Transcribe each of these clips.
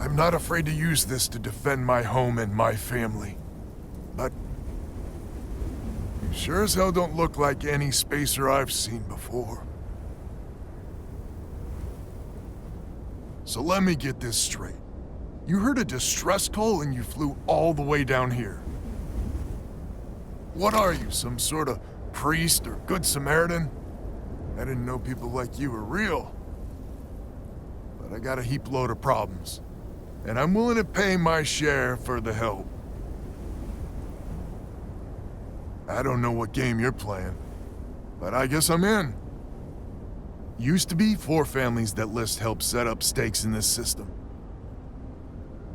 I'm not afraid to use this to defend my home and my family. But you sure as hell don't look like any spacer I've seen before. So let me get this straight. You heard a distress call and you flew all the way down here. What are you, some sort of priest or good Samaritan? I didn't know people like you were real. But I got a heap load of problems. And I'm willing to pay my share for the help. I don't know what game you're playing, but I guess I'm in. Used to be 4 families that list helped set up stakes in this system.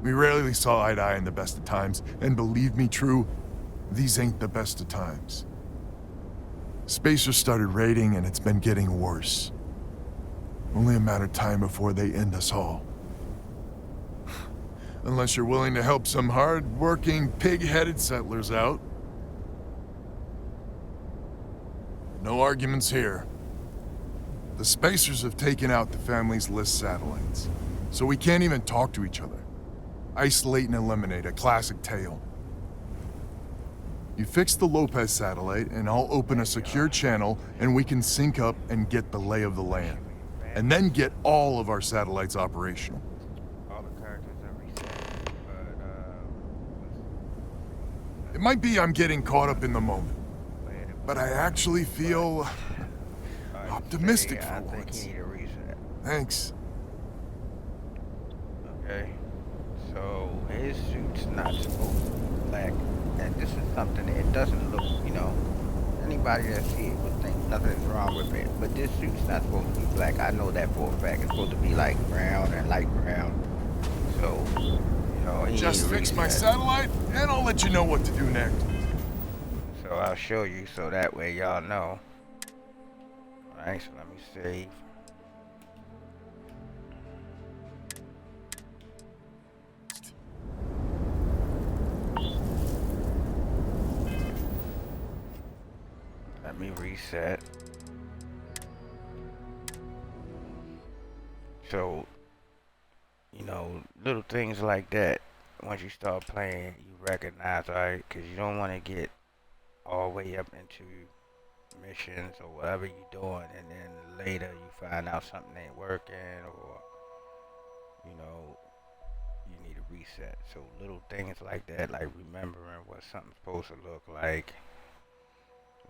We rarely saw eye to eye in the best of times, and believe me, True, these ain't the best of times. Spacers started raiding, and it's been getting worse. Only a matter of time before they end us all. Unless you're willing to help some hard-working, pig-headed settlers out. No arguments here. The Spacers have taken out the family's list satellites, so we can't even talk to each other. Isolate and eliminate, a classic tale. You fix the Lopez satellite, and I'll open a secure channel, and we can sync up and get the lay of the land. And then get all of our satellites operational. All the characters are reset, It might be I'm getting caught up in the moment, but I actually feel optimistic for I think once. you need a reset. Thanks. Okay. So his suit's not supposed to be black, and this is something it doesn't look, anybody that see it would think nothing's wrong with it. But this suit's not supposed to be black. I know that for a fact. It's supposed to be like brown and light brown. So, he Just fix my satellite, and I'll let you know what to do next. So I'll show you so that way y'all know. Alright, so let me save. Let me reset. So, little things like that, once you start playing, you recognize, alright, because you don't want to get all the way up into missions or whatever you're doing, and then later you find out something ain't working, or, you need a reset. So little things like that, like remembering what something's supposed to look like.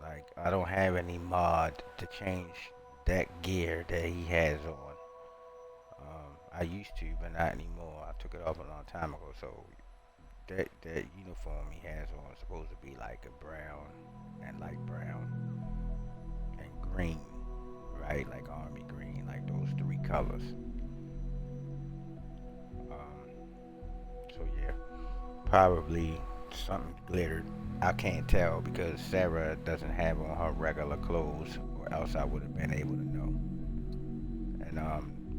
Like, I don't have any mod to change that gear that he has on. I used to, but not anymore. I took it off a long time ago. So that uniform he has on is supposed to be like a brown and light brown and green, right? Like army green, like those 3 colors. So yeah, probably something glittered. I can't tell because Sarah doesn't have on her regular clothes, or else I would have been able to know. And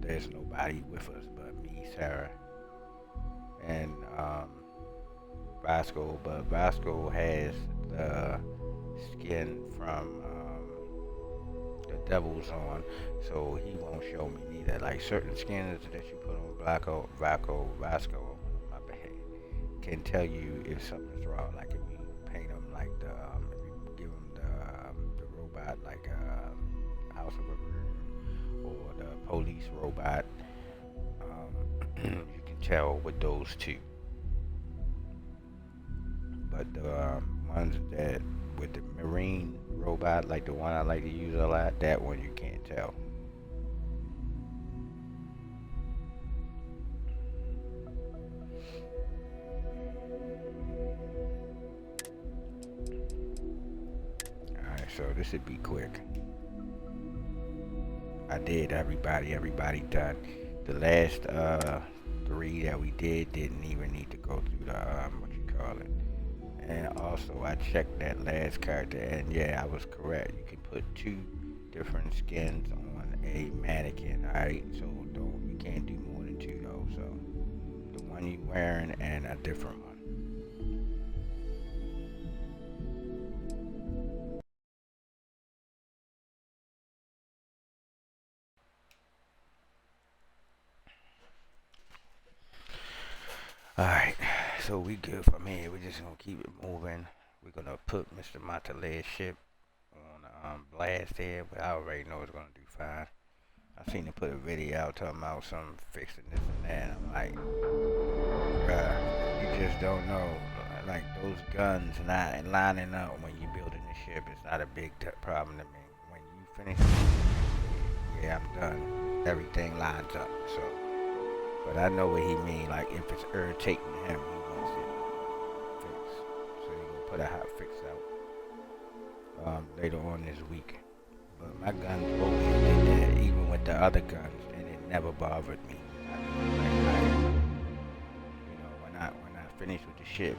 there's nobody with us but me, Sarah, and Vasco. But Vasco has the skin from the Devil's on, so he won't show me neither. Like certain skins that you put on Vasco, my bad, can tell you if something's wrong. Like if you paint him like if you give him the robot like House of a or the police robot, you can tell with those 2. But the ones that with the marine robot, like the one I like to use a lot, that one you can't tell. Alright, so this would be quick. I did everybody done. The last 3 that we didn't even need to go through the what you call it. And also I checked that last character, and yeah, I was correct. You can put 2 different skins on a mannequin, alright? So you can't do more than 2 though. So the one you wearing and a different one. Alright, so we good from here. We're just gonna keep it moving. We're gonna put Mr. Montele's ship on blast here, but I already know it's gonna do fine. I seen him put a video out talking about some fixing this and that. And I'm like, bruh, you just don't know. Like those guns not lining up when you're building the ship, it's not a big problem to me. When you finish, yeah, I'm done. Everything lines up. So, but I know what he mean. Like if it's irritating him, he wants it fixed. So he gonna put a hot fix out later on this week. But my guns always did that, even with the other guns, and it never bothered me. When I finish with the ship.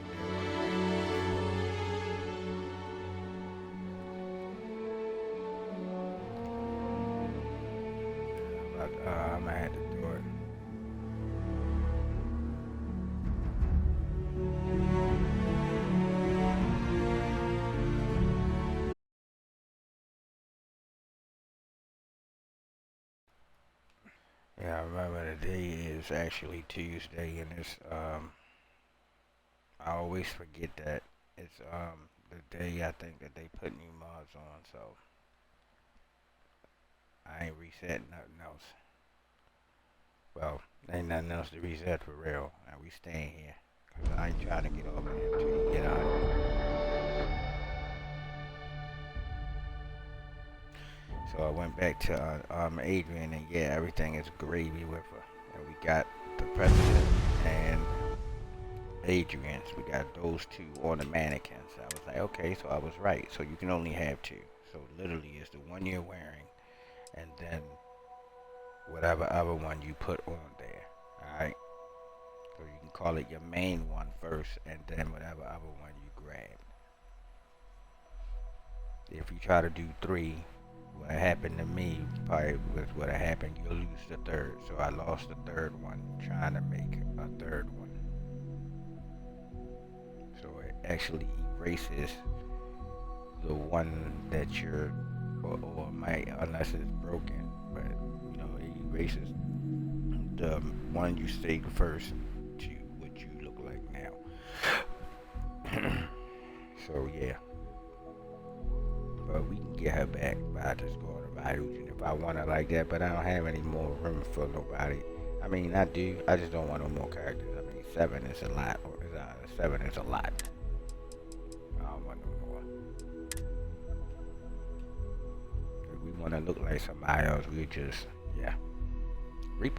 I'm gonna have to do it. Yeah, I remember the day is actually Tuesday, and it's I always forget that it's the day I think that they put new mods on, so I ain't reset nothing else. Well, ain't nothing else to reset for real, and we staying here. Cause I ain't trying to get over here until you get on. So I went back to Adrian, and yeah, everything is gravy with her. And we got the president and Adrian's. We got those two on the mannequins. I was like, okay, so I was right. So you can only have two. So literally, it's the one you're wearing, and then whatever other one you put on there. All right. So you can call it your main one first, and then whatever other one you grab. If you try to do three, what happened to me probably was what happened. You'll lose the third. So I lost the third one trying to make a third one. So it actually erases the one that you're, or might, unless it's broken, but you know, it erases the one you saved first to what you look like now. So yeah. But we can get her back by just going to Ryujin if I want her like that, but I don't have any more room for nobody. I mean, I do. I just don't want no more characters. I mean, 7 is a lot. 7 is a lot. I don't want no more. If we want to look like somebody else, we just, yeah, reap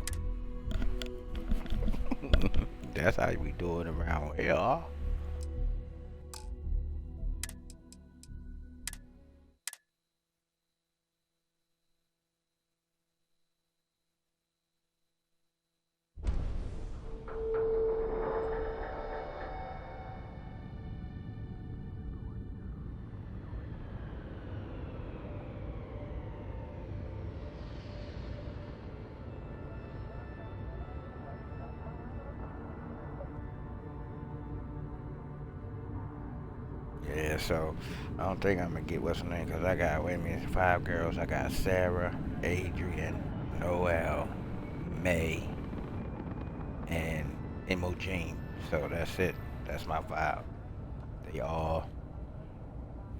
'em. That's how we do it around here. Yeah, so I don't think I'm gonna get what's her name because I got, wait a minute, 5 girls. I got Sarah, Adrian, Noelle, May, and Imogen. So that's it. That's my 5. They all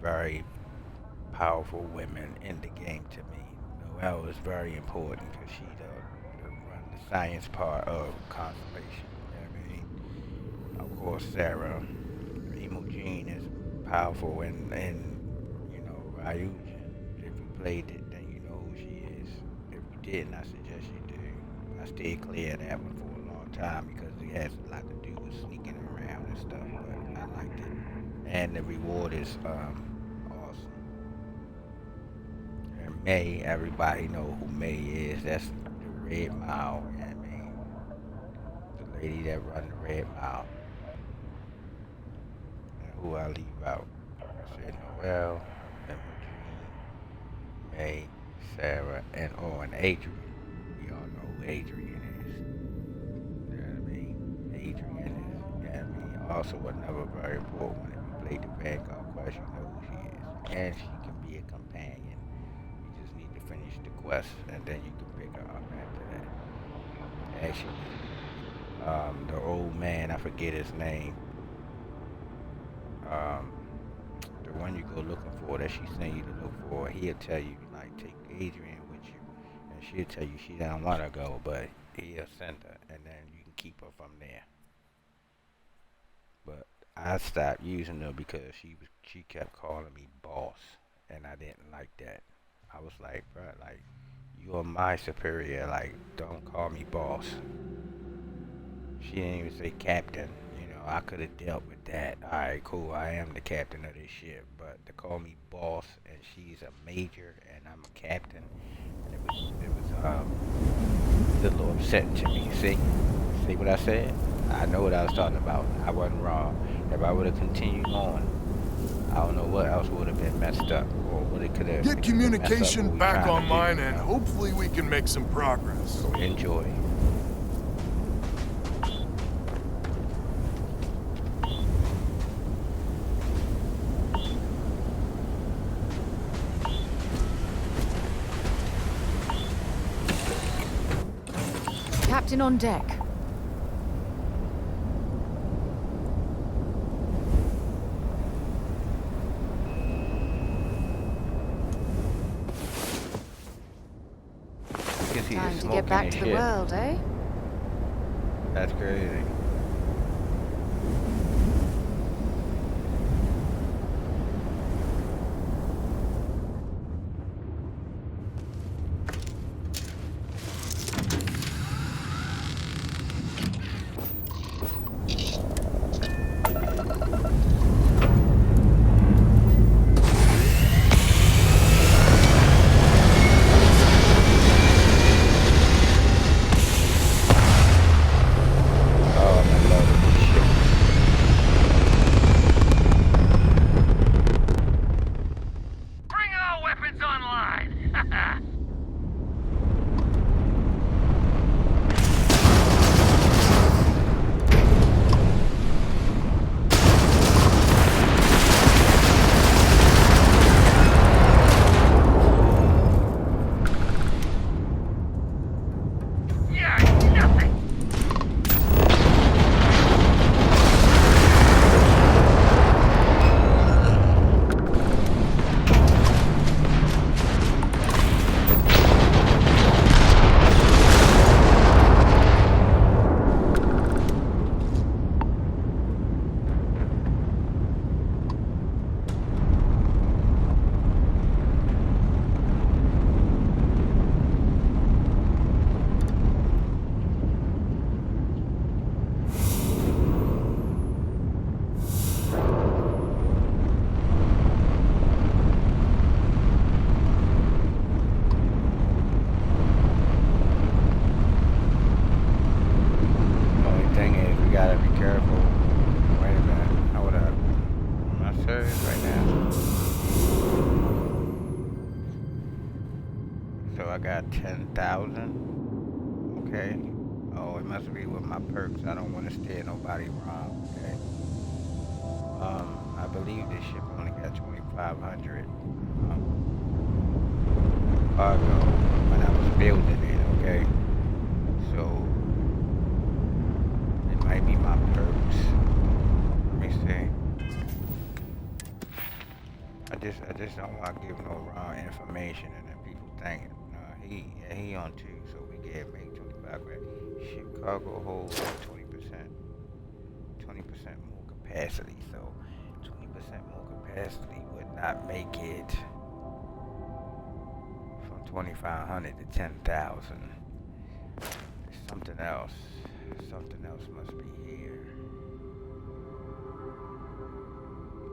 very powerful women in the game to me. Noelle is very important because she run the science part of conservation. You know what I mean? Of course, Sarah, Imogen is powerful and you know, Ryujin. If you played it, then you know who she is. If you didn't, I suggest you do. I stayed clear of that one for a long time because it has a lot to do with sneaking around and stuff, but I liked it. And the reward is awesome. And May, everybody know who May is. That's the Red Mile, you know what I mean? The lady that run the Red Mile. And who I leave out. I said Noelle, Imogen, May, Sarah, and Adrian. We all know who Adrian is. You know what I mean? Adrian is, you know what I mean? Also another very important one. If you play the Vanguard quest, you know who she is. And she can be a companion. You just need to finish the quest, and then you can pick her up after that. Actually, The old man, I forget his name. Um, the one you go looking for that she sent you to look for, he'll tell you like take Adrian with you, and she'll tell you she don't want to go, but he'll send her, and then you can keep her from there. But I stopped using her because she kept calling me boss, and I didn't like that. I was like, bro, like you're my superior, like don't call me boss. She didn't even say captain. You know, I could have dealt with that. All right, cool. I am the captain of this ship, but to call me boss and she's a major and I'm a captain, it was a little upsetting to me. See what I said? I know what I was talking about. I wasn't wrong. If I would have continued on, I don't know what else would have been messed up, or what it could have. Get communication back online, and you know? hopefully we can make some progress. So enjoy. Captain on deck. You can see the Time to smoke get in back his to the ship. world, eh? That's crazy. Oh, I love this ship. Bring all weapons online! Yeah, nothing! Only thing is, we gotta be careful. Wait a minute. Hold up. Am I serious right now? So I got 10,000. Okay. Oh, it must be with my perks. I don't want to steer nobody wrong. Okay. I believe this ship only got 2,500 cargo when I was building it. Okay. So it might be my perks. Let me see. I just don't want to give no wrong information and then people thinking, no, he on two, so we get make 25 grand. Ship cargo hold 20%, 20% more capacity. So 20% more capacity would not make it from 2,500 to 10,000. Something else. Something else must be here.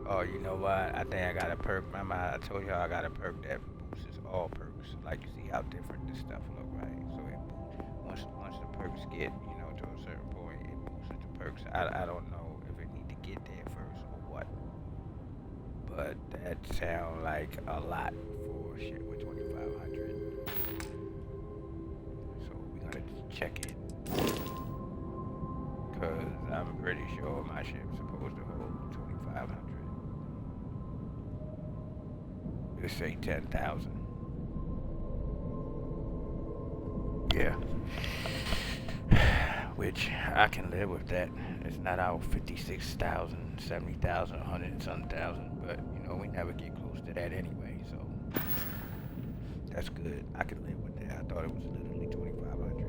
Oh, you know what? I think I got a perk. Remember I told y'all I got a perk that boosts all perks. Like you see how different this stuff look, right? So it once the perks get, you know, to a certain point, it boosts the perks. I don't know if it need to get there first or what. But that sound like a lot for shit with 2,500. So we're gonna check it. Cause I'm pretty sure my ship's supposed to hold 2,500. Let's say 10,000. Yeah. Which I can live with that. It's not our 56,000, 70,000, 100 and some thousand, but you know we never get close to that anyway. So that's good. I can live with that. I thought it was literally 2,500.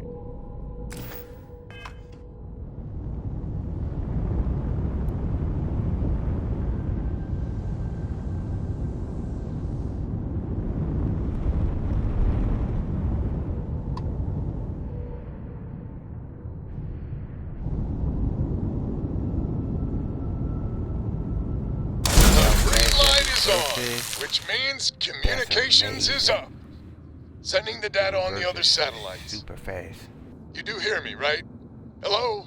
Which means communications is up. Sending the data on the other satellites. Super fast. You do hear me, right? Hello?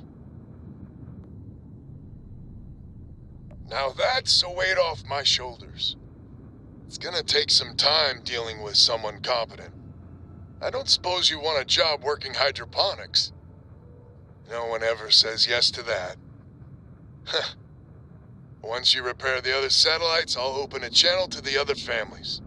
Now that's a weight off my shoulders. It's gonna take some time dealing with someone competent. I don't suppose you want a job working hydroponics. No one ever says yes to that. Huh. Once you repair the other satellites, I'll open a channel to the other families.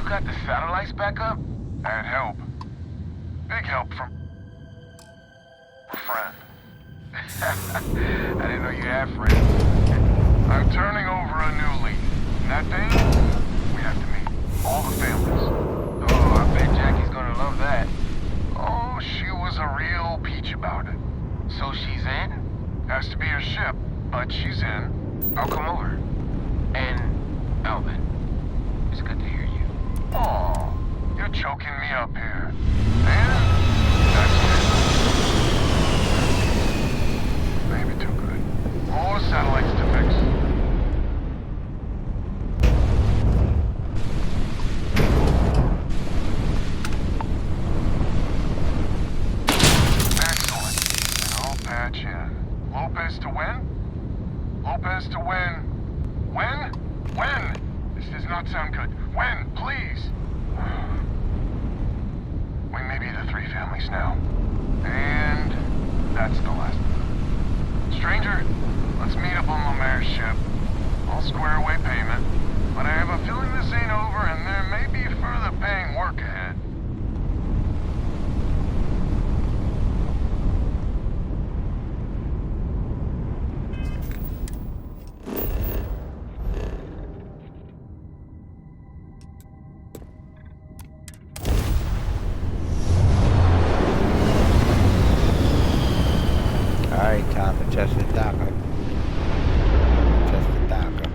got the satellites back up? I had help. Big help from a friend. I didn't know you had friends. I'm turning over a new leaf. And that day, we have to meet all the families. Oh, I bet Jackie's gonna love that. Oh, she was a real peach about it. So she's in? Has to be her ship, but she's in. I'll come over. And Alvin, it's good to hear you. Oh, you're choking me up here. And that's good. Maybe too good. More satellites to fix. Excellent. And I'll patch in. Lopez to win? Lopez to win. When? When? This does not sound good. When? Please. We may be the three families now. And that's the last. Stranger, let's meet up on Lemaire's ship. I'll square away payment. But I have a feeling this ain't over and there may be further paying work ahead. Alright, time to test the docker. Test the docker.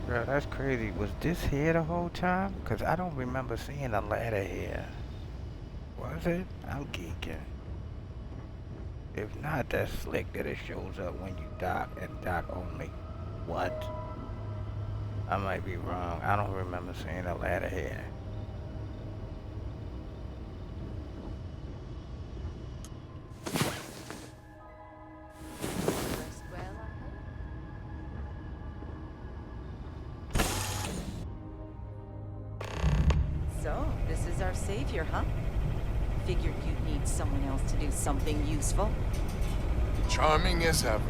Bro, that's crazy. Was this here the whole time? Because I don't remember seeing a ladder here. Was it? I'm geeking. If not, that's slick that it shows up when you dock and dock only. What? I might be wrong. I don't remember seeing a ladder here. So, this is our savior, huh? Figured you'd need someone else to do something useful. Charming as ever.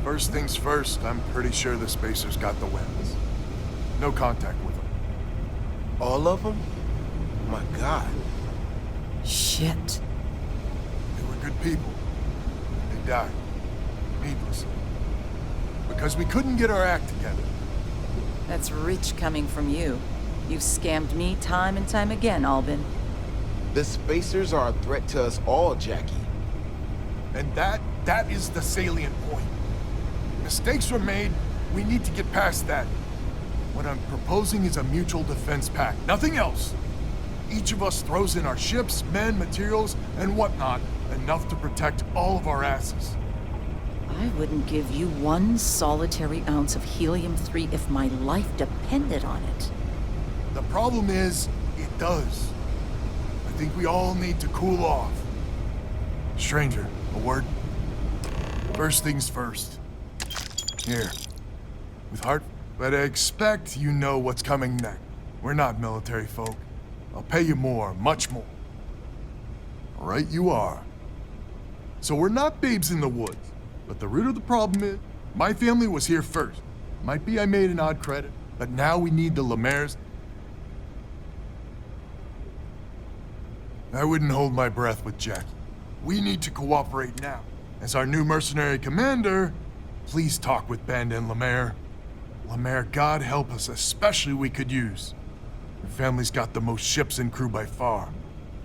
First things first, I'm pretty sure the Spacers got the weapons. No contact with them. All of them? My God. Shit. They were good people. They died. Needlessly. Because we couldn't get our act together. That's rich coming from you. You've scammed me time and time again, Albin. The Spacers are a threat to us all, Jackie. And that is the salient point. Mistakes were made, we need to get past that. What I'm proposing is a mutual defense pact, nothing else. Each of us throws in our ships, men, materials, and whatnot, enough to protect all of our asses. I wouldn't give you one solitary ounce of helium-3 if my life depended on it. The problem is, it does. I think we all need to cool off. Stranger, a word? First things first. Here. With heart, but I expect you know what's coming next. We're not military folk. I'll pay you more, much more. Right you are. So we're not babes in the woods, but the root of the problem is, my family was here first. Might be I made an odd credit, but now we need the Lemaire's. I wouldn't hold my breath with Jackie. We need to cooperate now. As our new mercenary commander, please talk with Band and Lemaire. Lemaire, God help us, especially we could use. Her family's got the most ships and crew by far.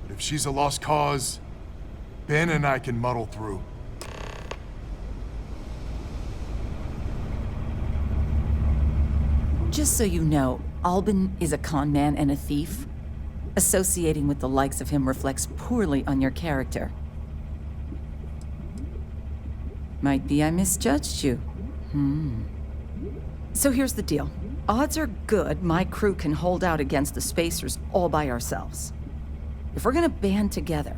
But if she's a lost cause, Ben and I can muddle through. Just so you know, Albin is a con man and a thief. Associating with the likes of him reflects poorly on your character. Might be I misjudged you. So here's the deal. Odds are good my crew can hold out against the Spacers all by ourselves. If we're gonna band together,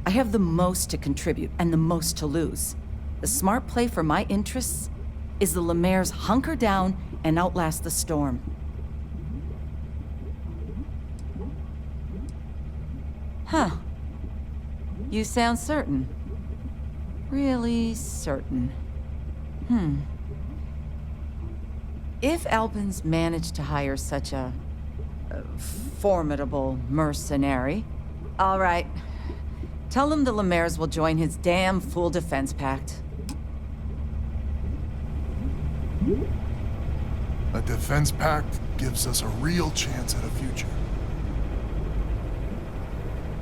I have the most to contribute and the most to lose. The smart play for my interests is the Lemaire's hunker down and outlast the storm. Huh. You sound certain. Really certain. If Albin's managed to hire such a formidable mercenary, all right. Tell him the Lemaire's will join his damn full defense pact. A defense pact gives us a real chance at a future.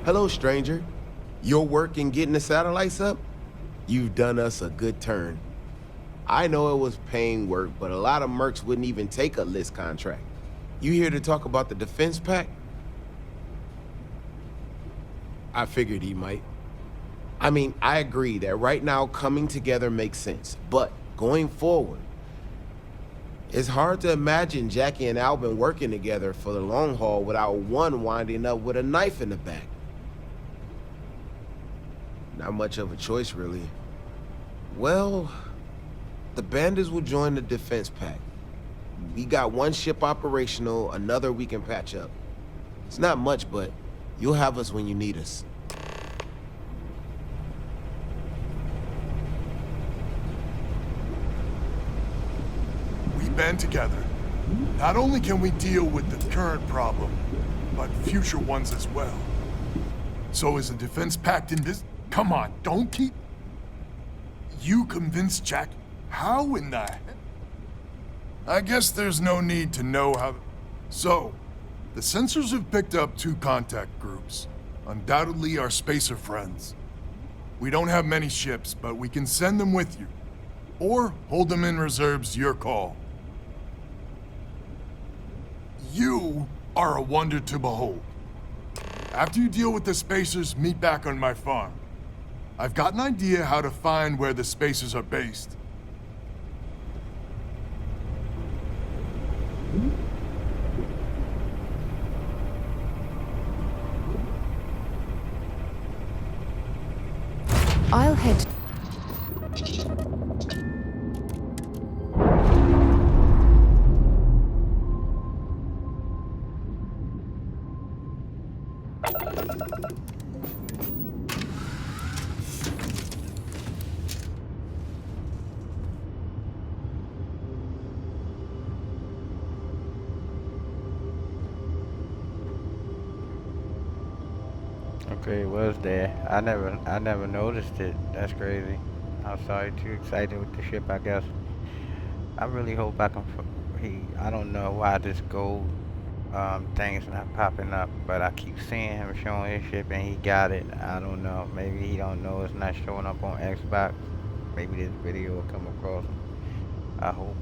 Hello, stranger. Your work in getting the satellites up? You've done us a good turn. I know it was paying work, but a lot of mercs wouldn't even take a list contract. You here to talk about the defense pact? I figured he might. I mean, I agree that right now coming together makes sense, but going forward, it's hard to imagine Jackie and Albin working together for the long haul without one winding up with a knife in the back. Not much of a choice, really. Well, the bandits will join the defense pact. We got one ship operational, another we can patch up. It's not much, but you'll have us when you need us. We band together. Not only can we deal with the current problem, but future ones as well. So is a defense pact in this? Come on, don't keep... You convinced Jack? How in the... I guess there's no need to know how... So, the sensors have picked up 2 contact groups. Undoubtedly our spacer friends. We don't have many ships, but we can send them with you. Or hold them in reserves, your call. You are a wonder to behold. After you deal with the spacers, meet back on my farm. I've got an idea how to find where the spacers are based. I'll head... Okay, it was there. I never noticed it. That's crazy. I'm sorry, too excited with the ship, I guess. I really hope I can... I don't know why this gold thing's not popping up, but I keep seeing him showing his ship and he got it. I don't know. Maybe he don't know it's not showing up on Xbox. Maybe this video will come across him. I hope.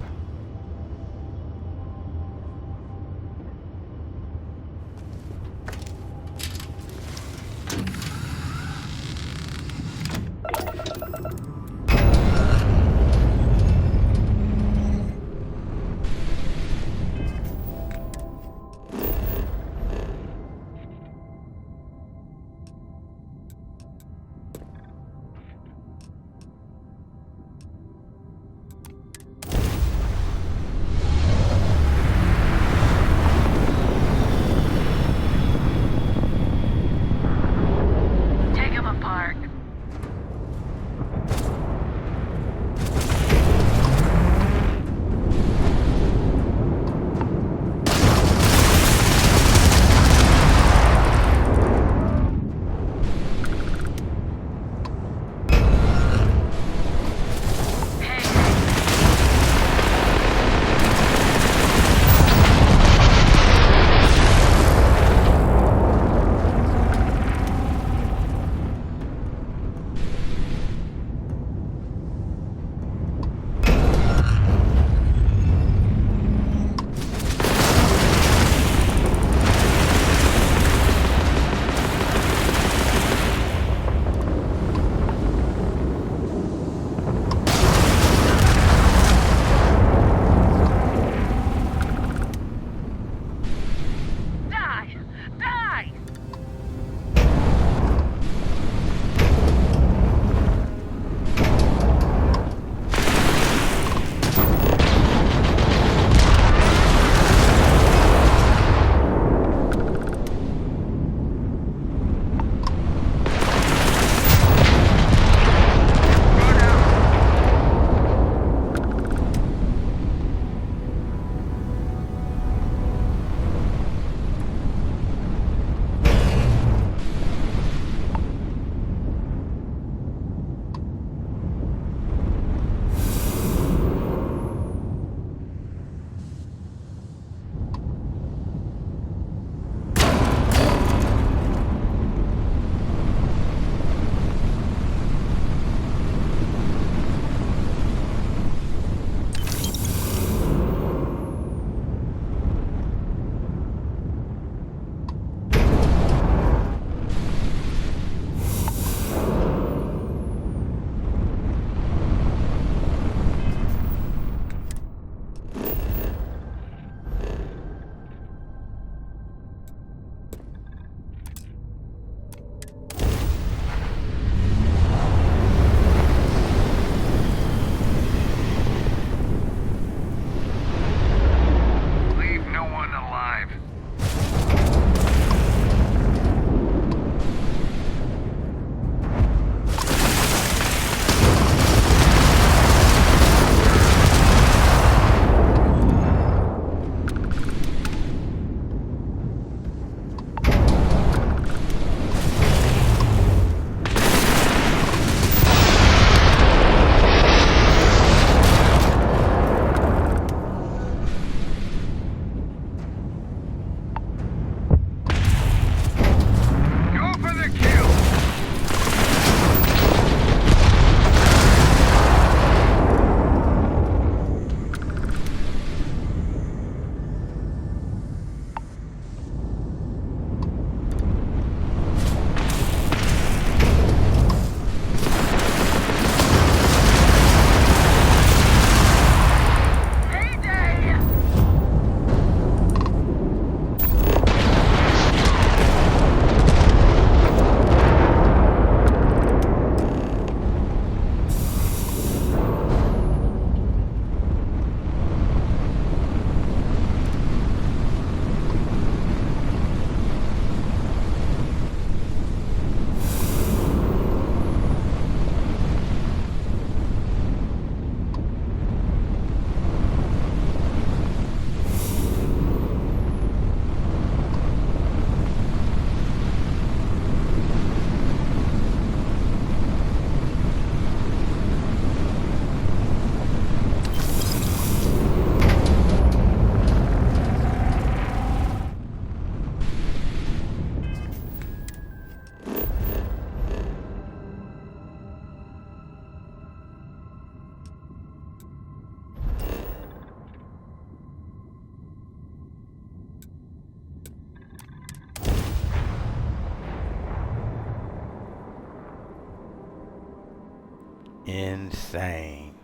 Insane.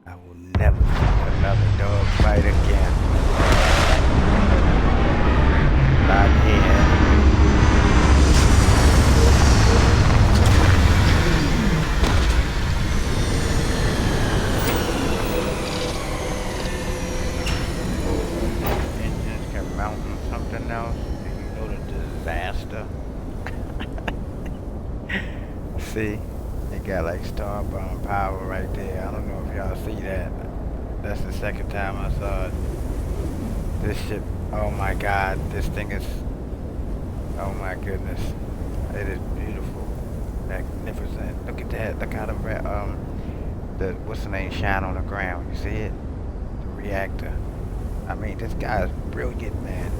I will never see another dog fight again. Not here. Engines can mount on something else, and you know the disaster. See? It got like Starbomb power right there. I don't know if y'all see that. That's the second time I saw it. This shit, oh my god, this thing is, oh my goodness. It is beautiful. Magnificent. Look at that. Look how the what's the name, shine on the ground. You see it? The reactor. I mean, this guy is brilliant, man.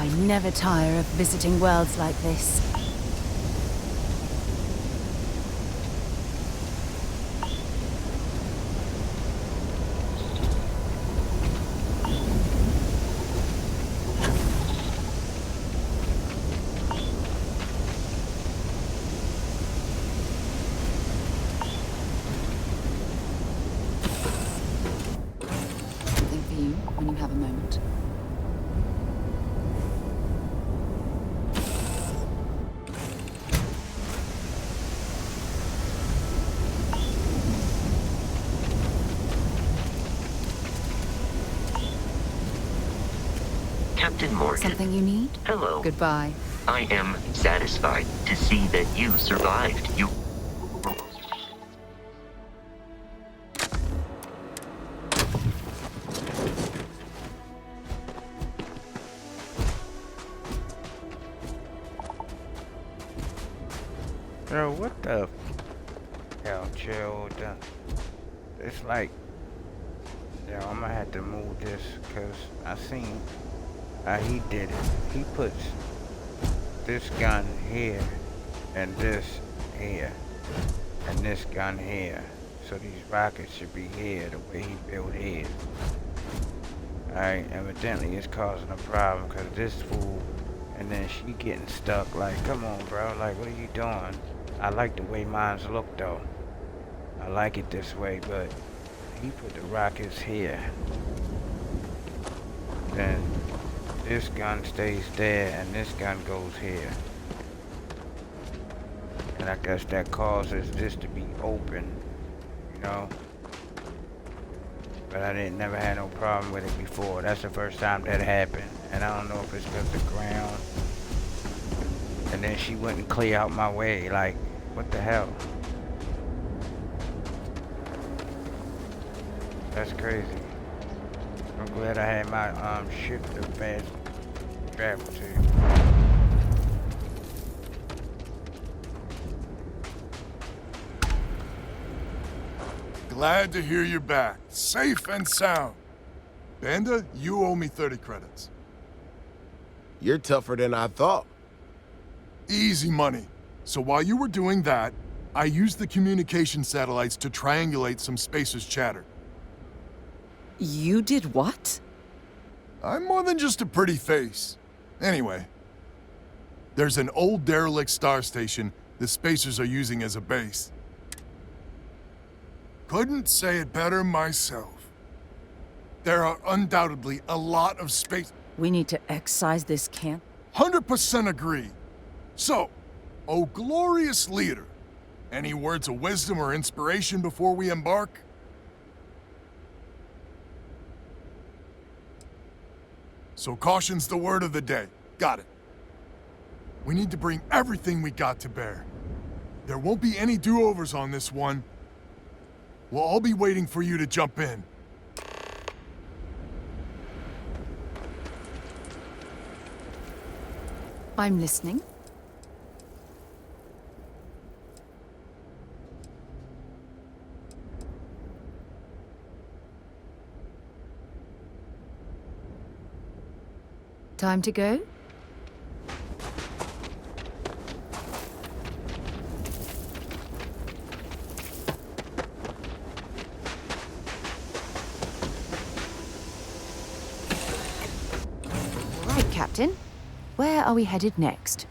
I never tire of visiting worlds like this. Something for you when you have a moment. Captain Morgan. Something you need? Hello. Goodbye. I am satisfied to see that you survived. You... Yo, what the hell, chilled? It's like, yo, I'm gonna have to move this because I seen how he did it. He puts this gun here and this here and this gun here. So these rockets should be here the way he built his. Alright, evidently it's causing a problem because this fool and then she getting stuck. Like, come on, bro. Like, what are you doing? I like the way mine's look though. I like it this way, but he put the rockets here. Then this gun stays there and this gun goes here. And I guess that causes this to be open, you know? But I didn't never had no problem with it before. That's the first time that happened. And I don't know if it's because the ground. And then she wouldn't clear out my way. Like, what the hell? That's crazy. I'm glad I had my ship to fast travel to. Glad to hear you're back, safe and sound. Banda, you owe me 30 credits. You're tougher than I thought. Easy money. So while you were doing that, I used the communication satellites to triangulate some spacers' chatter. You did what? I'm more than just a pretty face. Anyway, there's an old derelict star station the spacers are using as a base. Couldn't say it better myself. There are undoubtedly a lot of space... We need to excise this camp. 100% agree. So, oh glorious leader, any words of wisdom or inspiration before we embark? So caution's the word of the day. Got it. We need to bring everything we got to bear. There won't be any do-overs on this one. We'll all be waiting for you to jump in. I'm listening. Time to go? Right, Captain. Where are we headed next?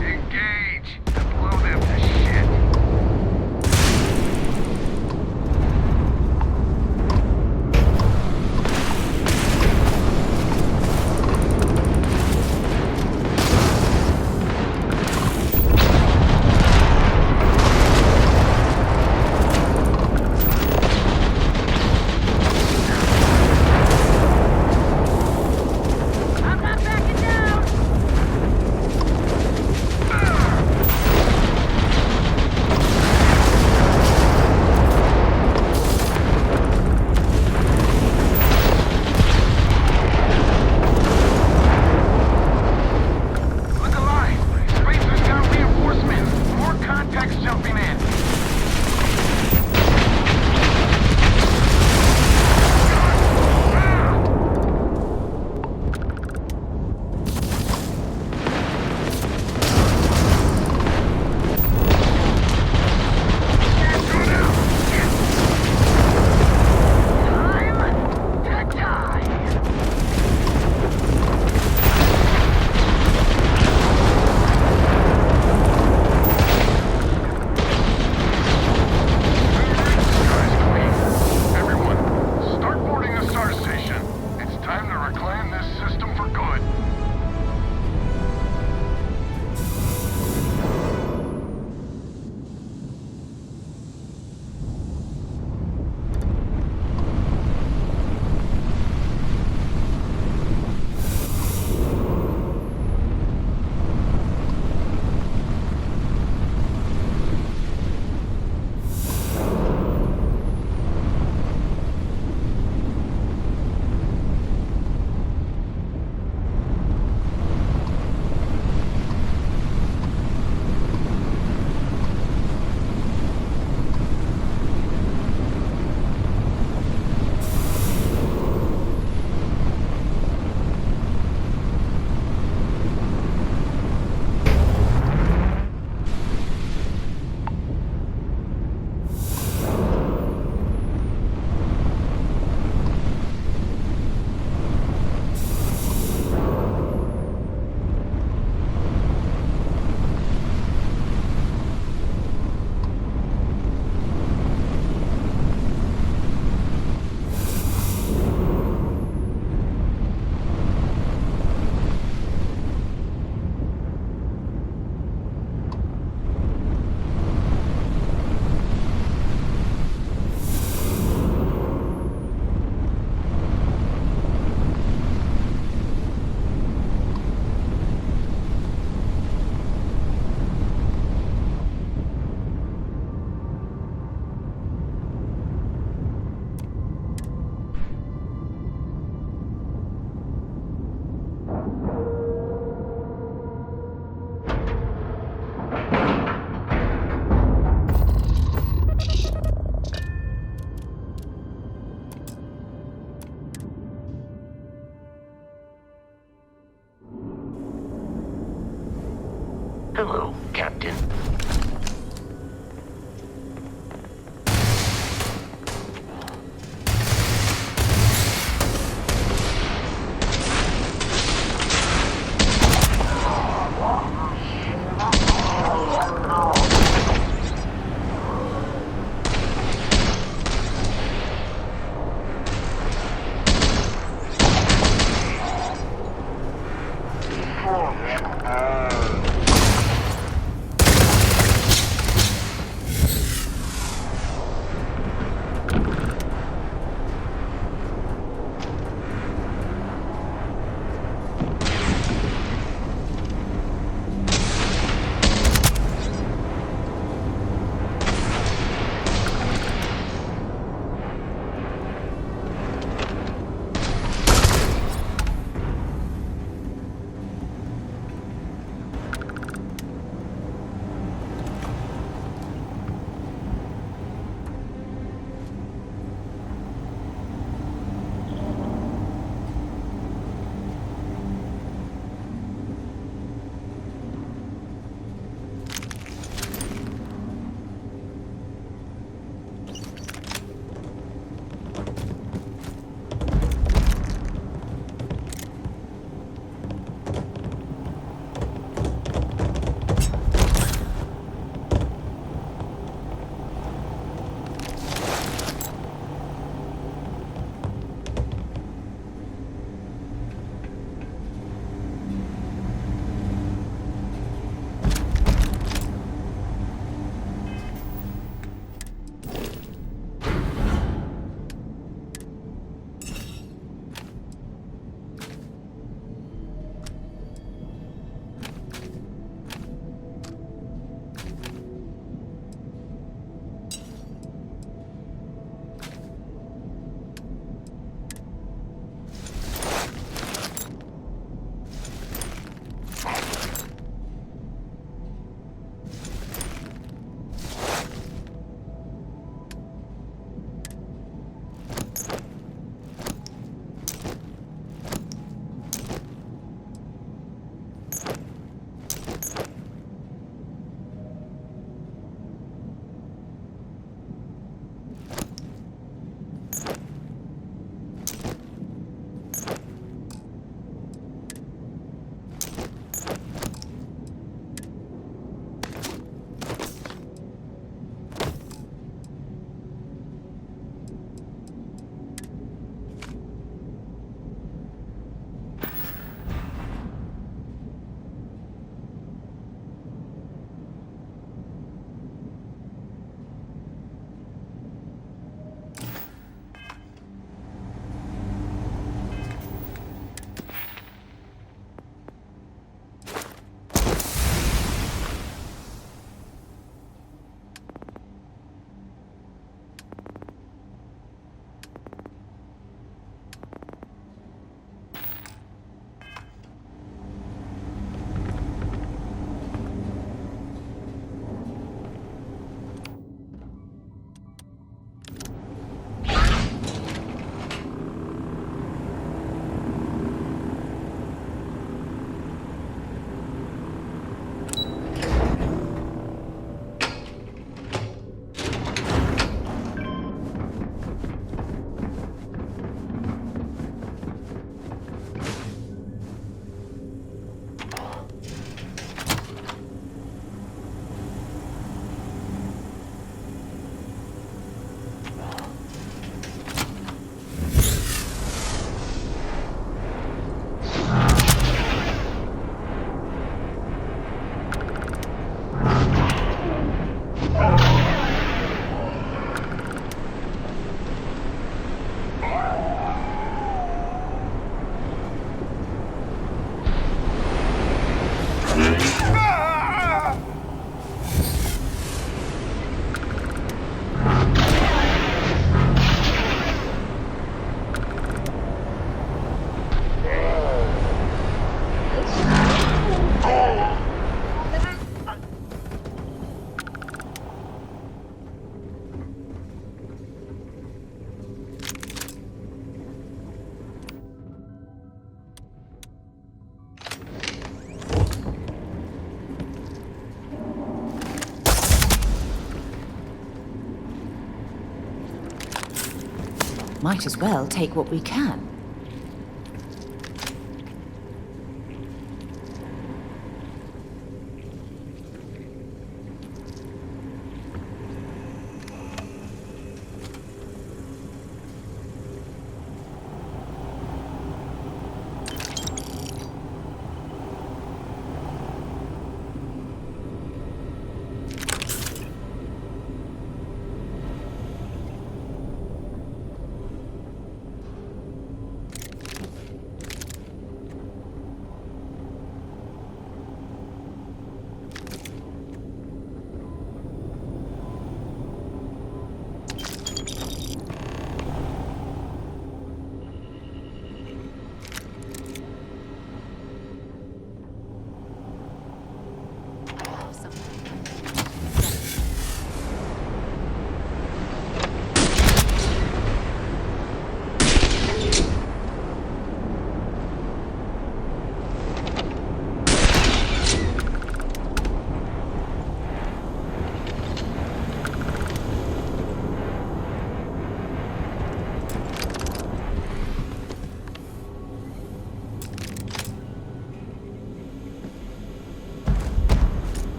Engage! Blow them to shit! I'm not backing down! Look alive! Spacer's got reinforcements! More contacts jumping in! Time to die! Everyone, start boarding the star station. It's time to reclaim this system for good. Hello, Captain. Might as well take what we can.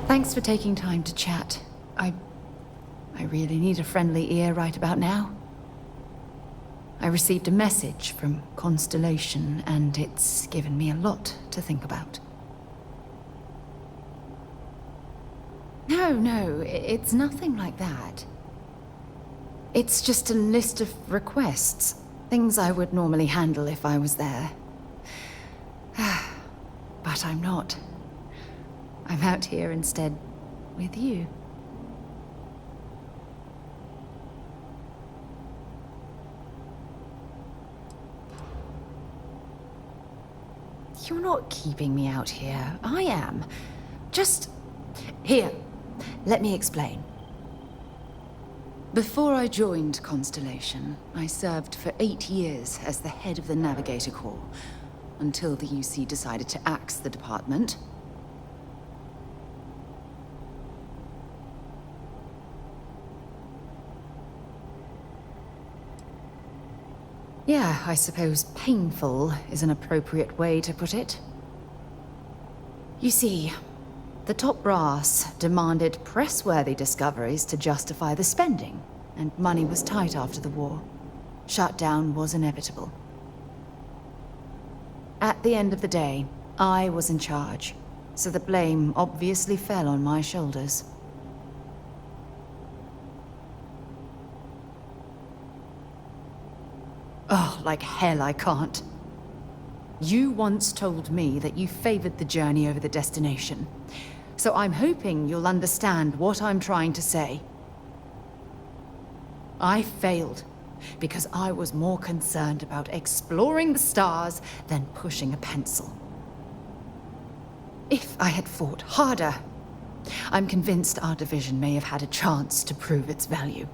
Thanks for taking time to chat. I really need a friendly ear right about now. I received a message from Constellation, and it's given me a lot to think about. No, it's nothing like that. It's just a list of requests, things I would normally handle if I was there. But I'm not. I'm out here instead with you. You're not keeping me out here. I am. Just... Here, let me explain. Before I joined Constellation, I served for 8 years as the head of the Navigator Corps, until the UC decided to axe the department. Yeah, I suppose painful is an appropriate way to put it. You see, the top brass demanded press-worthy discoveries to justify the spending, and money was tight after the war. Shutdown was inevitable. At the end of the day, I was in charge, so the blame obviously fell on my shoulders. Oh, like hell I can't. You once told me that you favored the journey over the destination. So I'm hoping you'll understand what I'm trying to say. I failed because I was more concerned about exploring the stars than pushing a pencil. If I had fought harder, I'm convinced our division may have had a chance to prove its value.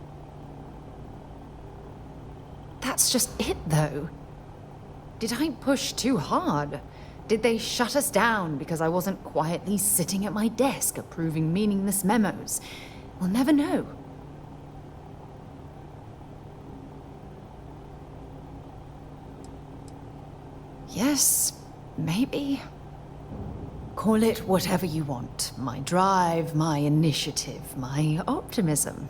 That's just it, though. Did I push too hard? Did they shut us down because I wasn't quietly sitting at my desk approving meaningless memos? We'll never know. Yes, maybe. Call it whatever you want. My drive, my initiative, my optimism.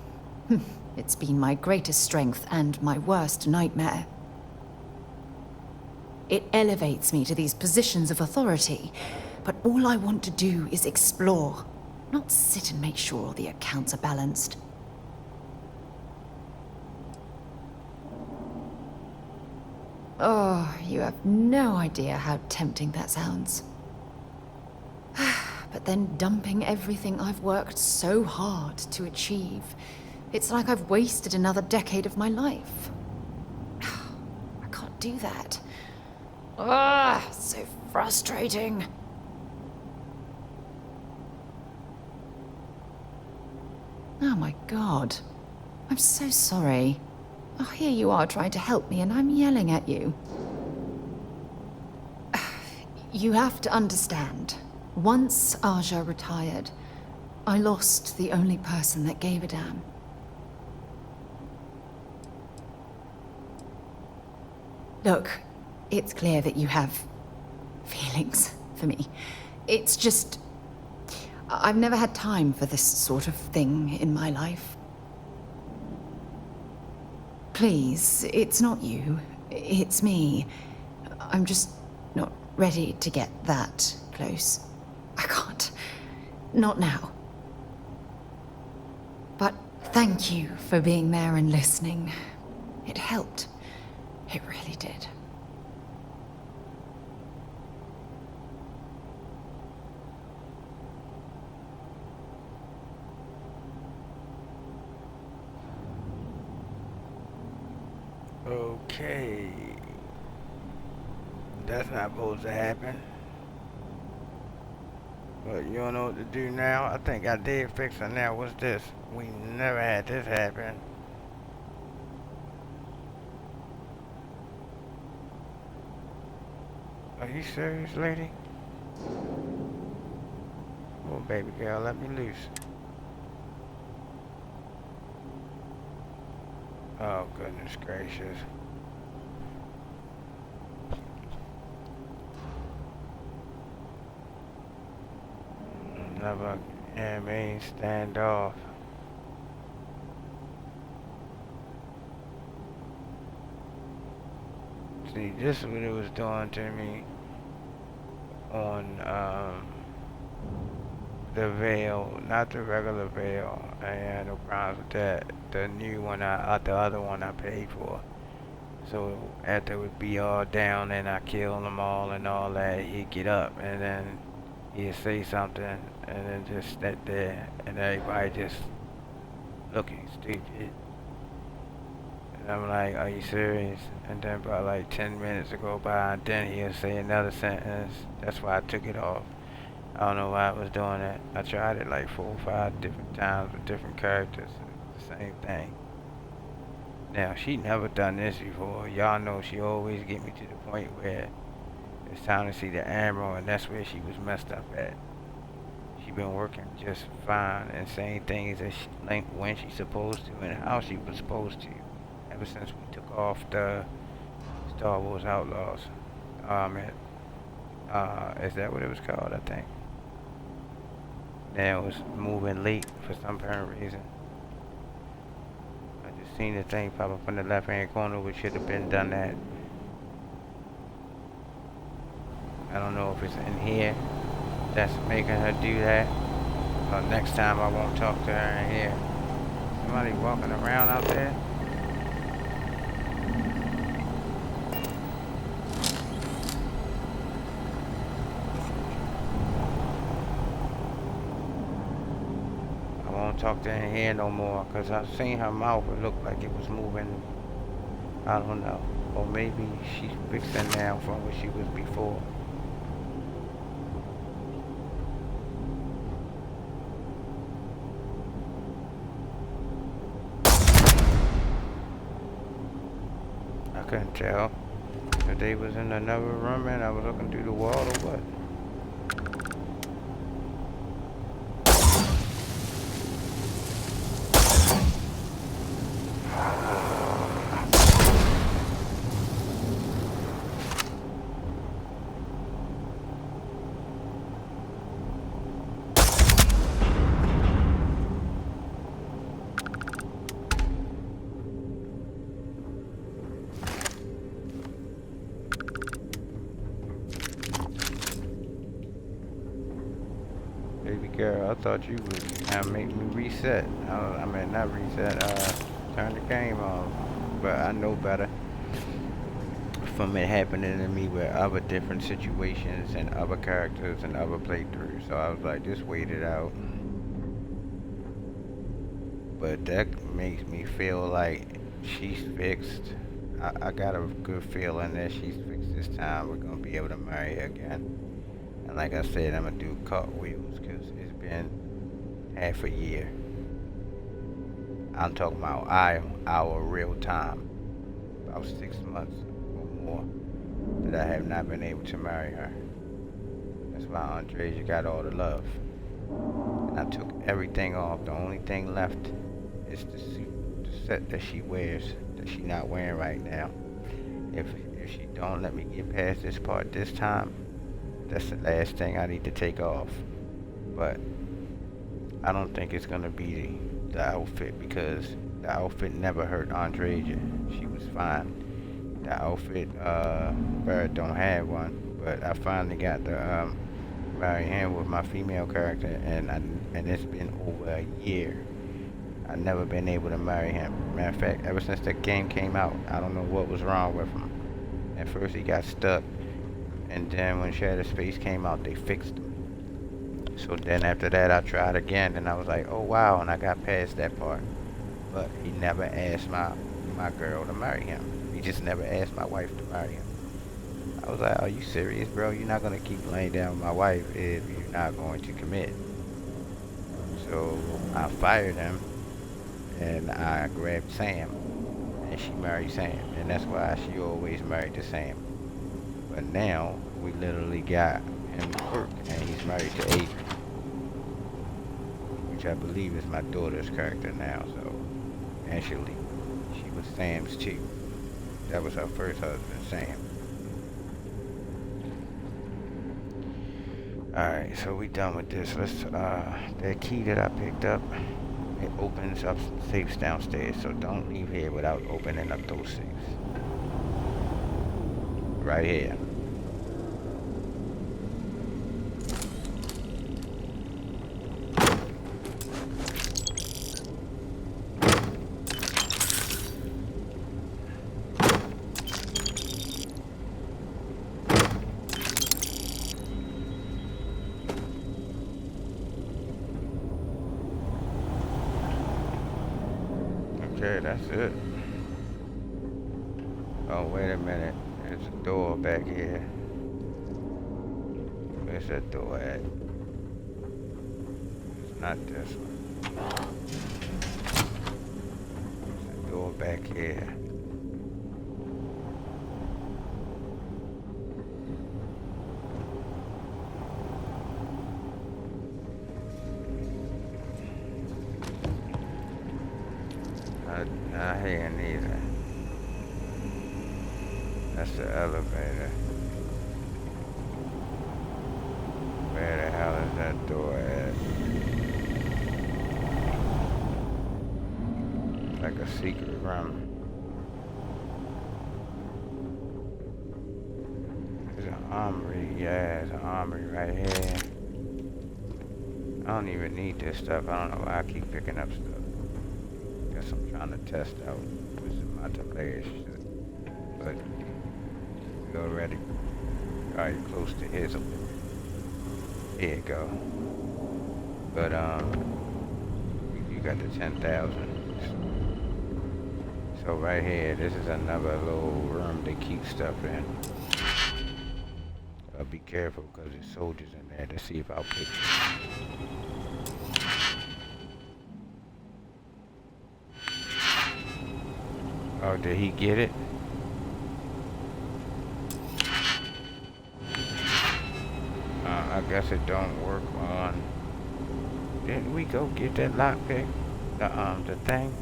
It's been my greatest strength and my worst nightmare. It elevates me to these positions of authority, but all I want to do is explore, not sit and make sure all the accounts are balanced. Oh, you have no idea how tempting that sounds. But then dumping everything I've worked so hard to achieve, it's like I've wasted another decade of my life. I can't do that. So frustrating. Oh my God. I'm so sorry. Oh, here you are trying to help me, and I'm yelling at you. You have to understand. Once Aja retired, I lost the only person that gave a damn. Look, it's clear that you have feelings for me. It's just... I've never had time for this sort of thing in my life. Please, it's not you. It's me. I'm just not ready to get that close. I can't. Not now. But thank you for being there and listening. It helped. It really did. Okay. That's not supposed to happen. But you don't know what to do now? I think I did fix it now. What's this? We never had this happen. Are you serious, lady? Oh, baby girl, let me loose. Oh, goodness gracious. Another main standoff. See, this is what it was doing to me on the Veil, not the regular Veil. I had no problems with that. The new one, the other one I paid for. So after it would be all down and I kill them all and all that, he'd get up and then he'd say something and then just sit there and everybody just looking stupid. And I'm like, are you serious? And then about like 10 minutes to go by and then he'll say another sentence. That's why I took it off. I don't know why I was doing that. I tried it like 4 or 5 different times with different characters. The same thing. Now, she never done this before. Y'all know she always get me to the point where it's time to see the ammo, and that's where she was messed up at. She been working just fine and saying things that she, like when she's supposed to and how she was supposed to. Ever since we took off the Star Wars Outlaws. Is that what it was called? I think. Now it was moving late for some apparent reason. I just seen the thing pop up in the left hand corner, which should have been done that. I don't know if it's in here that's making her do that. But next time I won't talk to her in here. Somebody walking around out there? Talk to her in here no more, because I seen her mouth, it looked like it was moving. I don't know, or maybe she's fixing now from where she was before. I couldn't tell if they was in another room and I was looking through the wall or what. Girl, I thought you would make me reset. I mean, not reset, turn the game off. But I know better from it happening to me with other different situations and other characters and other playthroughs. So I was like, just wait it out. But that makes me feel like she's fixed. I got a good feeling that she's fixed this time. We're going to be able to marry her again. And like I said, I'm going to do cartwheels because it's been half a year. I'm talking about our real time. about 6 months or more that I have not been able to marry her. That's why Andrea got all the love. And I took everything off. The only thing left is the suit, the set that she wears, that she not wearing right now. If she don't let me get past this part this time, that's the last thing I need to take off. But I don't think it's gonna be the outfit, because the outfit never hurt Andrea. She was fine. The outfit, Barrett don't have one, but I finally got to marry him with my female character, and it's been over a year. I've never been able to marry him. Matter of fact, ever since the game came out, I don't know what was wrong with him. At first he got stuck, and then when Shattered Space came out, they fixed him. So then after that, I tried again, and I was like, oh wow, and I got past that part. But he never asked my girl to marry him. He just never asked my wife to marry him. I was like, are you serious, bro? You're not going to keep laying down with my wife if you're not going to commit. So I fired him, and I grabbed Sam, and she married Sam. And that's why she always married to Sam. But now, we literally got him to work, and he's married to Adrian, which I believe is my daughter's character now. So actually, she was Sam's too. That was her first husband, Sam. Alright, so we done with this. Let's, that key that I picked up, it opens up safes downstairs, so don't leave here without opening up those safes. Right here. Okay, that's it. Oh, wait a minute. There's a door back here. Where's that door at? It's not this one. There's a door back here. Not here neither. That's the elevator. Where the hell is that door at? Like a secret room. There's an armory. Yeah, there's an armory right here. I don't even need this stuff. I don't know why I keep picking up stuff. Guess I'm trying to test out with some multiplayer shit. But we already close to his. Here you go. But you got the 10,000. So right here, this is another little room they keep stuff in. Be careful, because there's soldiers in there to see if I'll pick you. Oh, did he get it? I guess it don't work on. Didn't we go get that lockpick? The thing?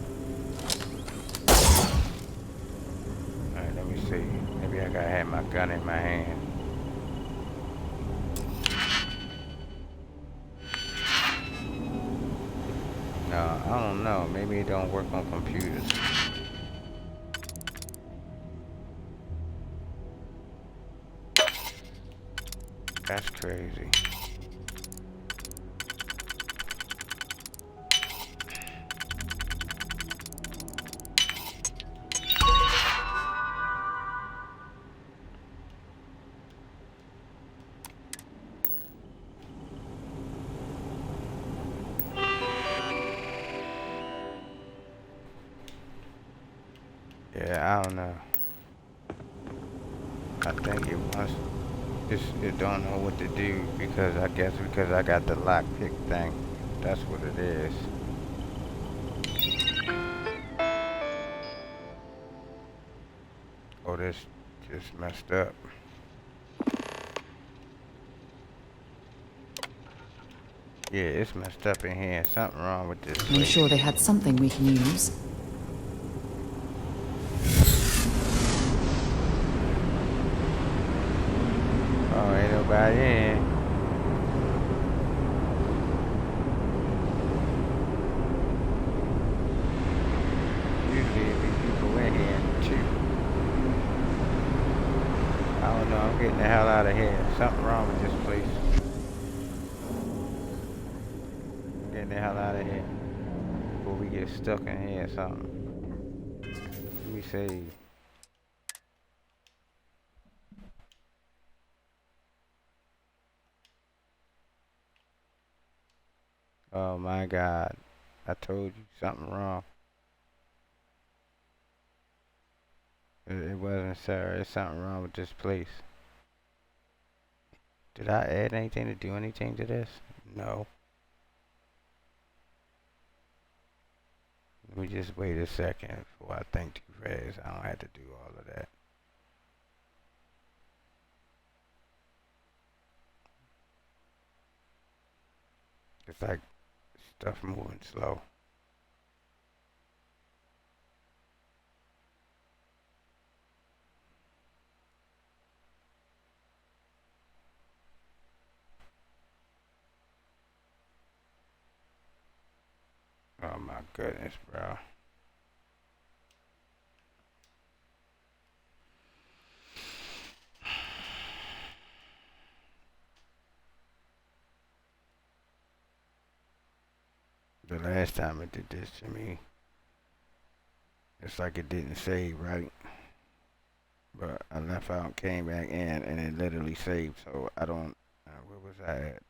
Alright, let me see. Maybe I gotta have my gun in my hand. No, I don't know. Maybe it don't work on computers. That's crazy. Yeah, I don't know. I think it wants. It don't know what to do, because I guess because I got the lockpick thing. That's what it is. this just messed up. Yeah, it's messed up in here. Something wrong with this I'm place. sure they had something we can use. Oh, ain't nobody in. Usually it be people in here too. I don't know, I'm getting the hell out of here. Something wrong with this place. I'm getting the hell out of here. Before we get stuck in here or something. Let me see. Oh my God. I told you something wrong. It wasn't, sir. There's something wrong with this place. Did I add anything to do anything to this? No. Let me just wait a second before I think too fast. I don't have to do all of that. It's like stuff moving slow. Oh my goodness, bro. The last time it did this to me, it's like it didn't save, right? But I left out, came back in, and it literally saved. So I don't. Where was I at?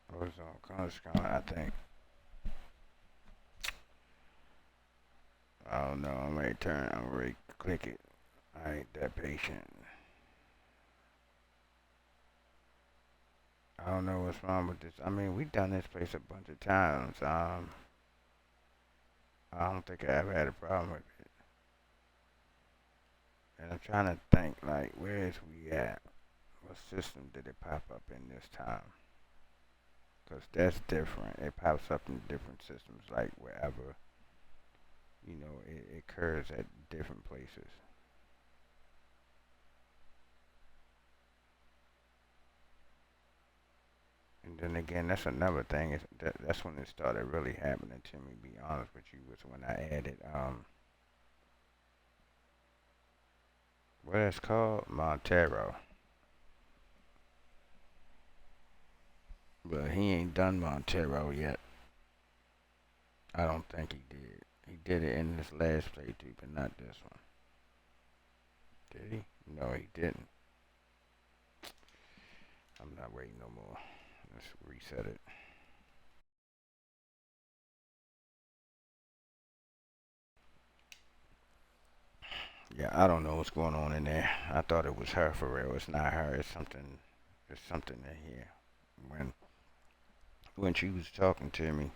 I was on Conscom, I think. I don't know. I'm ready to turn. I'm ready to click it. I ain't that patient. I don't know what's wrong with this. I mean, we've done this place a bunch of times. I don't think I ever had a problem with it. And I'm trying to think, like, where is we at? What system did it pop up in this time? Because that's different. It pops up in different systems, like wherever, it occurs at different places. And then again, that's another thing. That's when it started really happening to me, be honest with you, was when I added, what it's called? Montero. But he ain't done Montero yet. I don't think he did. He did it in this last playthrough, but not this one. Did he? No, he didn't. I'm not waiting no more. Let's reset it. Yeah, I don't know what's going on in there. I thought it was her for real. It's not her. It's something. There's something in here. When she was talking to me,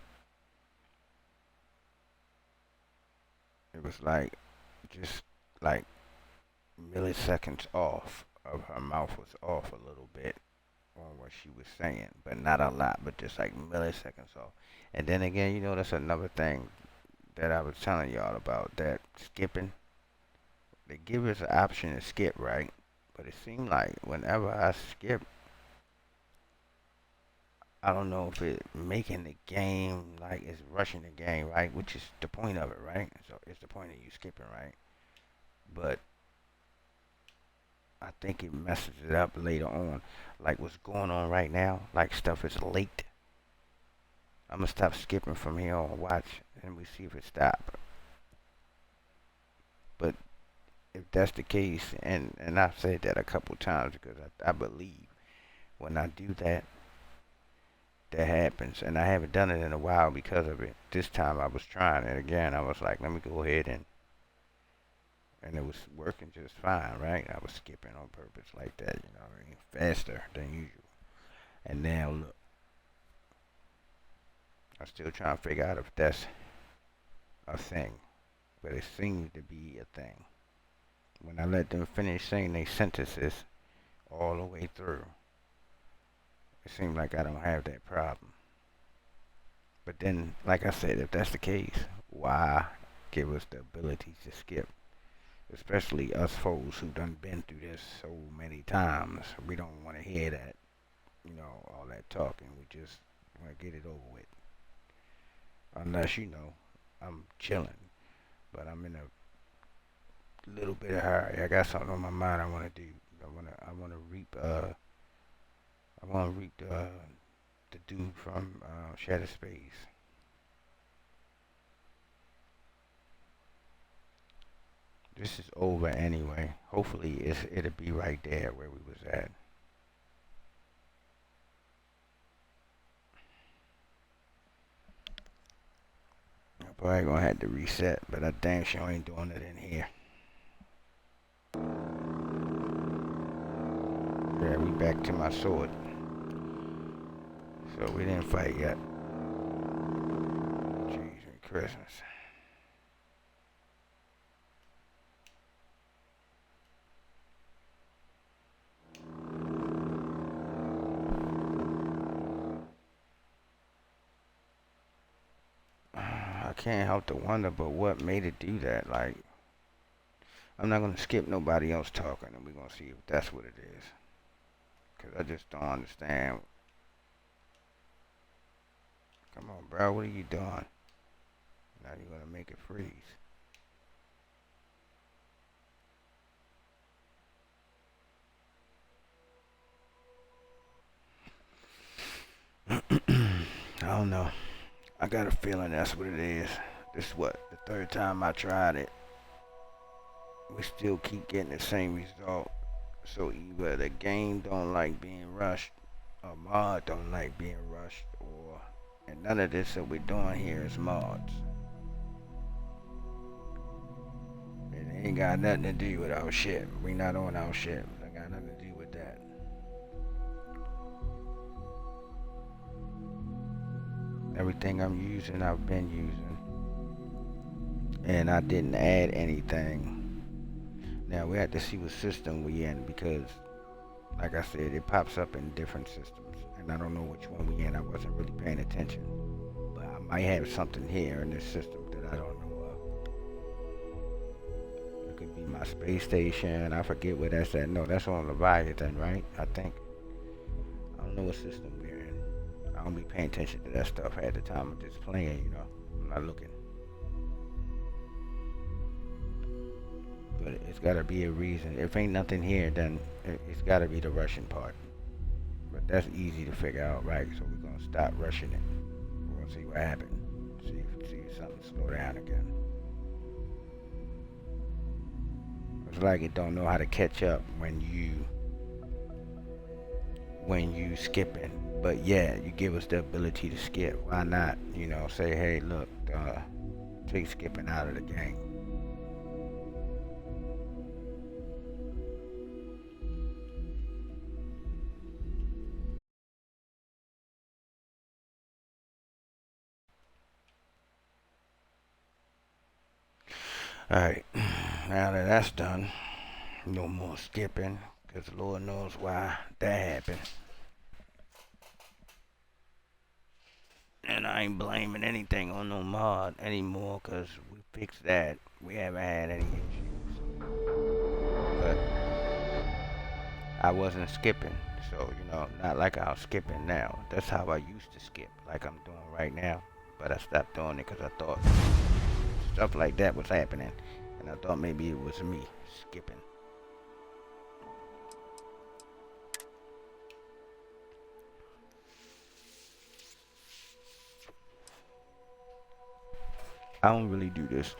it was like just like milliseconds off of her mouth was off a little bit on what she was saying, but not a lot, but just like milliseconds off. And then again, that's another thing that I was telling y'all about, that skipping. They give us an option to skip, right? But it seemed like whenever I skip, I don't know if it making the game, like it's rushing the game, right? Which is the point of it, right? So it's the point of you skipping, right? But I think it messes it up later on. Like what's going on right now, like stuff is late. I'm gonna stop skipping from here on, watch, and we see if it stops. But if that's the case, and I've said that a couple times, because I believe when I do that, that happens. And I haven't done it in a while because of it. This time I was trying it again. I was like, let me go ahead and it was working just fine, right? I was skipping on purpose like that, faster than usual. And now look, I'm still trying to figure out if that's a thing, but it seems to be a thing. When I let them finish saying their sentences all the way through, it seems like I don't have that problem. But then, like I said, if that's the case, why give us the ability to skip? Especially us folks who done been through this so many times. We don't want to hear that, all that talking. We just want to get it over with. Unless, I'm chilling. But I'm in a little bit of hurry. I got something on my mind I want to do. I want to reap the dude from Shattered Space. This is over anyway. Hopefully it'll be right there where we was at. I'm probably gonna have to reset, but I damn sure ain't doing it in here. Yeah, we back to my sword. So we didn't fight yet. Jeez, and Christmas. I can't help to wonder, but what made it do that? Like, I'm not gonna skip nobody else talking, and we're gonna see if that's what it is. Cause I just don't understand. Come on, bro, what are you doing? Now you're gonna make it freeze. I don't know. I got a feeling that's what it is. This is what, the third time I tried it. We still keep getting the same result. So either the game don't like being rushed, or mod don't like being rushed, and none of this that we're doing here is mods. It ain't got nothing to do with our shit. We not on our shit. It ain't got nothing to do with that. Everything I'm using, I've been using. And I didn't add anything. Now we have to see what system we in, because like I said, it pops up in different systems. And I don't know which one we in. I wasn't really paying attention. But I might have something here in this system that I don't know of. It could be my space station. I forget where that's at. No, that's on Leviathan, right? I think. I don't know what system we're in. I don't be paying attention to that stuff at the time of just playing, I'm not looking. But it's gotta be a reason. If ain't nothing here, then it's gotta be the Russian part. But that's easy to figure out, right? So we're gonna stop rushing it. We're gonna see what happens. See if something slow down again. It's like it don't know how to catch up when you skipping. But yeah, you give us the ability to skip. Why not? Say, hey, look, take skipping out of the game. Alright, now that that's done, no more skipping, because the Lord knows why that happened. And I ain't blaming anything on no mod anymore, because we fixed that. We haven't had any issues. But I wasn't skipping, so, not like I'm skipping now. That's how I used to skip, like I'm doing right now. But I stopped doing it because I thought stuff like that was happening, and I thought maybe it was me skipping. I don't really do this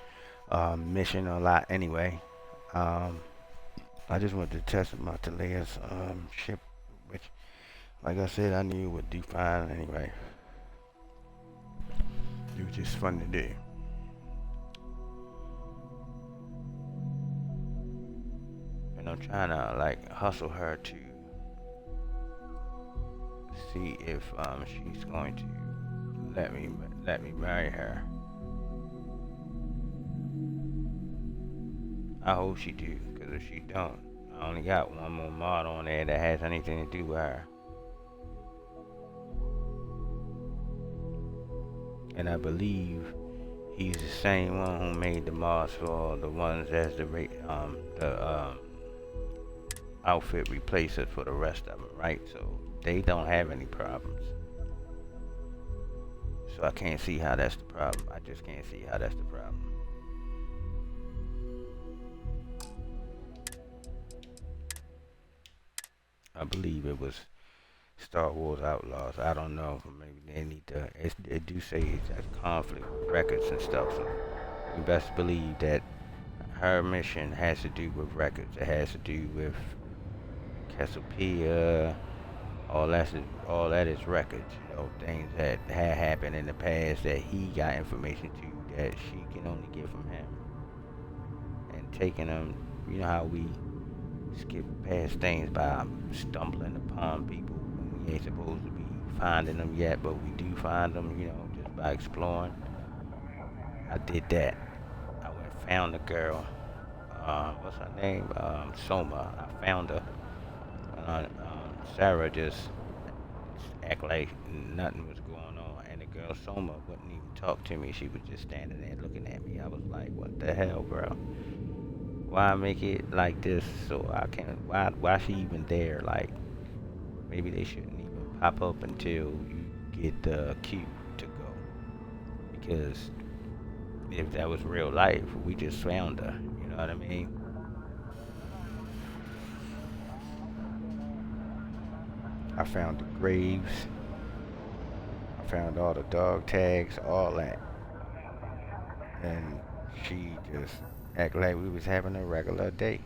mission a lot anyway. I just wanted to test my Talia's ship, which, like I said, I knew it would do fine anyway. It was just fun to do. And I'm trying to hustle her to see if she's going to let me let me marry her. I hope she do, because if she don't, I only got one more mod on there that has anything to do with her. And I believe he's the same one who made the mods for the ones as the outfit replacer for the rest of them, right? So they don't have any problems. So I can't see how that's the problem. I just can't see how that's the problem. I believe it was Star Wars Outlaws. I don't know. Maybe they need to. It do say it's a conflict with records and stuff. So you best believe that her mission has to do with records. It has to do with Cassiopeia. All that is records. You know, things that had happened in the past that he got information to that she can only get from him. And taking them. You know how we skip past things by stumbling upon people when we ain't supposed to be finding them yet, but we do find them, you know, just by exploring. I did that. I went and found the girl. What's her name? Soma. I found her. Sarah just act like nothing was going on, and the girl Soma wouldn't even talk to me. She was just standing there looking at me. I was like, what the hell, bro? Why make it like this so I can't, why she even there? Like, maybe they shouldn't even pop up until you get the cue to go. Because if that was real life, we just found her, you know what I mean? I found the graves, I found all the dog tags, all that. And she just act like we was having a regular day.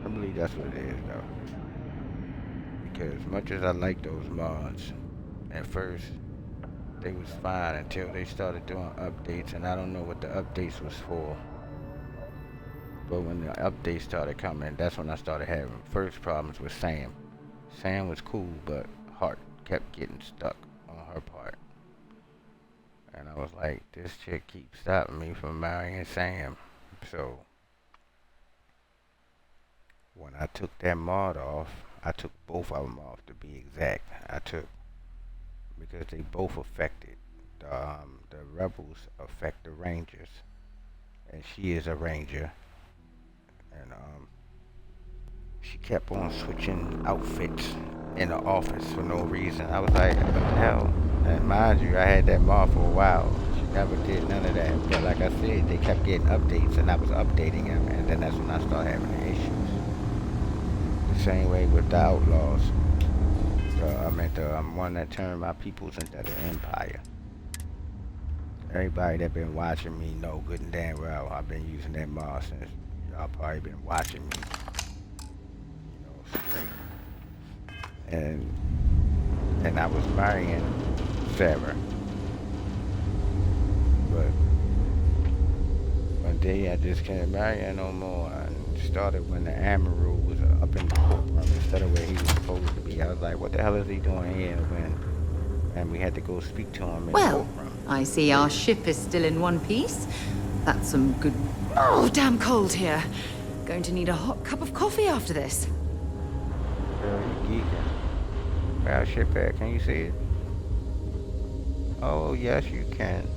I believe that's what it is, though. Because much as I like those mods, at first they was fine until they started doing updates, and I don't know what the updates was for. But when the updates started coming, that's when I started having first problems with Sam. Sam was cool, but Hart kept getting stuck on her part. And I was like, this chick keeps stopping me from marrying Sam. So when I took that mod off, I took both of them off to be exact. Because they both affected. The rebels affect the rangers. And she is a ranger. And she kept on switching outfits in the office for no reason. I was like, what the hell? And mind you, I had that mod for a while. She never did none of that. But like I said, they kept getting updates, and I was updating them, and then that's when I started having the issues. The same way with the Outlaws. I meant the one that turned my peoples into the Empire. Everybody that been watching me know good and damn well I've been using that mod since y'all probably been watching me, you know, straight. And I was marrying Sarah. But one day I just can't marry her no more. And started when the Amaru was up in the courtroom instead of where he was supposed to be. I was like, what the hell is he doing here? And we had to go speak to him in the courtroom. I see our ship is still in one piece. That's some good... Oh, damn cold here. Going to need a hot cup of coffee after this. Girl, you geeking. Where our ship at? Can you see it? Oh, yes, you can.